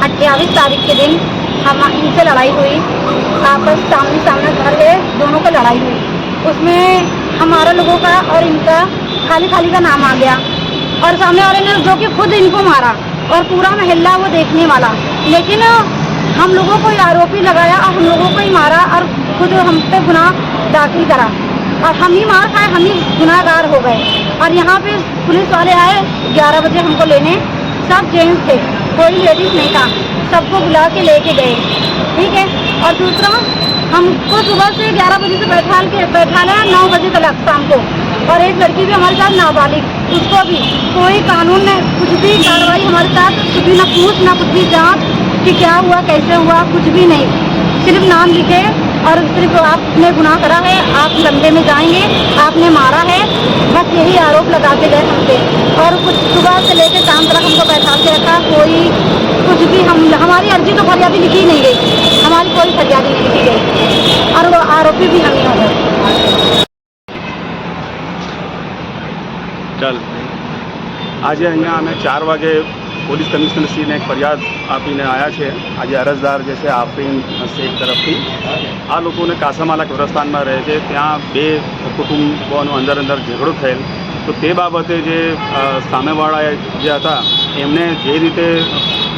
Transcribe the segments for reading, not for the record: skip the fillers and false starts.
28 तारीख के दिन हम इनसे लड़ाई हुई। आपस सामने सामने घर है, दोनों को लड़ाई हुई। उसमें हमारा लोगों का और इनका खाली खाली का नाम आ गया और सामने वाले ने जो कि खुद इनको मारा और पूरा महल्ला वो देखने वाला, लेकिन हम लोगों को आरोपी लगाया और हम लोगों को ही मारा और खुद हम पे गुनाह दाखिल करा और हम ही मार खाए, हम ही गुनाहगार हो गए। और यहाँ पे पुलिस वाले आए 11 बजे हमको लेने, सब जेंट्स थे, कोई लेडीज नहीं था, सबको बुला के लेके गए, ठीक है। और दूसरा हमको सुबह से 11 बजे से बैठा लिया 9 बजे तक शाम को। और एक लड़की भी हमारे साथ नाबालिग, उसको भी कोई कानून ने कुछ भी कार्रवाई हमारे साथ, कुछ भी ना पूछ ना कुछ भी जांच कि क्या हुआ कैसे हुआ, कुछ भी नहीं। सिर्फ नाम लिखे और सिर्फ आपने गुनाह करा है, आप लंबे में जाएंगे, आपने मारा है, बस यही आरोप लगाते गए हमसे। और कुछ सुबह से लेकर शाम तक हमको बैठा के रखा, कोई कुछ भी हमारी अर्जी तो फरियादी लिखी नहीं गई, हमारी कोई फरियादी नहीं लिखी गई और वो आरोपी भी हम हो गए। चल आज अँ अमे 4 वागे પોલીસ કમિશનરશ્રીને એક ફરિયાદ આપીને આવ્યા છે। આજે અરજદાર જે છે આફરીન શેખ તરફથી આ લોકોને કાસામાલા કબ્રસ્તાનમાં રહે છે, ત્યાં 2 કુટુંબોનો અંદર ઝઘડો થયેલ, તો તે બાબતે જે સામેવાળા જે હતા એમણે જે રીતે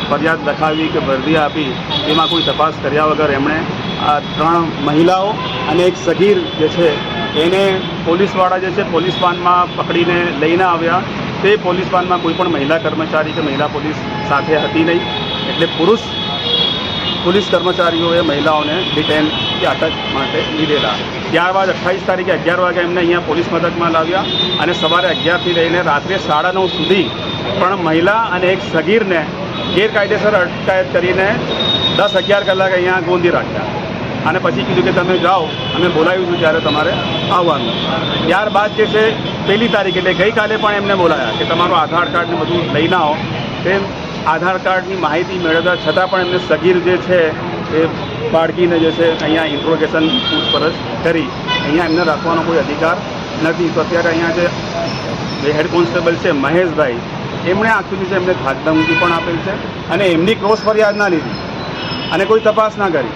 ફરિયાદ લખાવી કે વર્દી આપી તેમાં કોઈ તપાસ કર્યા વગર એમણે આ 3 મહિલાઓ અને એક સગીર જે છે એને પોલીસવાળા જે છે પોલીસ વાનમાં પકડીને લઈને આવ્યા। તે પોલીસ વાનમાં કોઈ પણ મહિલા કર્મચારી કે મહિલા પોલીસ સાથે હતી નહીં, એટલે પુરુષ પોલીસ કર્મચારીઓએ મહિલાઓને ડિટેન કે અટક માટે લીધેલા। ત્યારબાદ 28 તારીખે 11 વાગે એમને અહીંયા પોલીસ મથકમાં લાવ્યા અને સવારે 11થી લઈને રાત્રે 9:30 સુધી પણ મહિલા અને એક સગીરને ગેરકાયદેસર અટકાયત કરીને 10-11 કલાક અહીંયા ગોંધી રાખ્યા અને પછી કીધું કે તમે જાઓ, અમે બોલાવ્યું છું ત્યારે તમારે આવવાનું। ત્યારબાદ જે છે 1 તારીખ એટલે ગઈકાલે પણ એમને બોલાયા કે તમારું આધાર કાર્ડ ને બધું લઈને આવો। તે આધાર કાર્ડની માહિતી મેળવ્યા છતાં પણ એમને સગીર જે છે એ બાળકીને જે છે અહીંયા ઇન્ટ્રોગેશન પૂછપરછ કરી અહીંયા એમને રાખવાનો કોઈ અધિકાર નથી। તો અત્યારે અહીંયા જે હેડ કોન્સ્ટેબલ છે મહેશભાઈ, એમણે આખી છે એમને ધાકધમકી પણ આપેલ છે અને એમની ક્રોસ ફરિયાદ ના લીધી અને કોઈ તપાસ ના કરી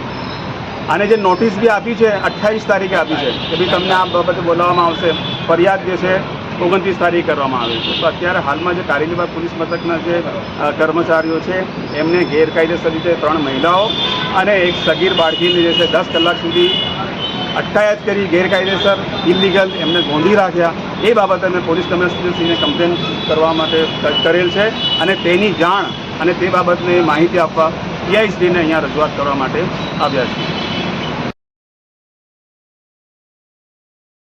અને જે નોટિસ બી આપી છે 28 તારીખે આપી છે કે ભાઈ તમને આ બાબતે બોલાવવામાં આવશે, ફરિયાદ જે છે 29 તારીખે કરવામાં આવી છે। તો અત્યારે હાલમાં જે કારેલીબાગ પોલીસ મથકના જે કર્મચારીઓ છે એમને ગેરકાયદેસર રીતે 3 મહિલાઓ અને એક સગીર બાળકીને જે છે 10 કલાક સુધી અટકાયત કરી ગેરકાયદેસર ઇલીગલ એમને ગોંધી રાખ્યા। એ બાબતે અમે પોલીસ કમિશનરશ્રીને કમ્પ્લેન કરવા માટે કરેલ છે અને તેની જાણ અને તે બાબતને માહિતી આપવા પીઆઈશ્રીને અહીંયા રજૂઆત કરવા માટે આવ્યા છીએ।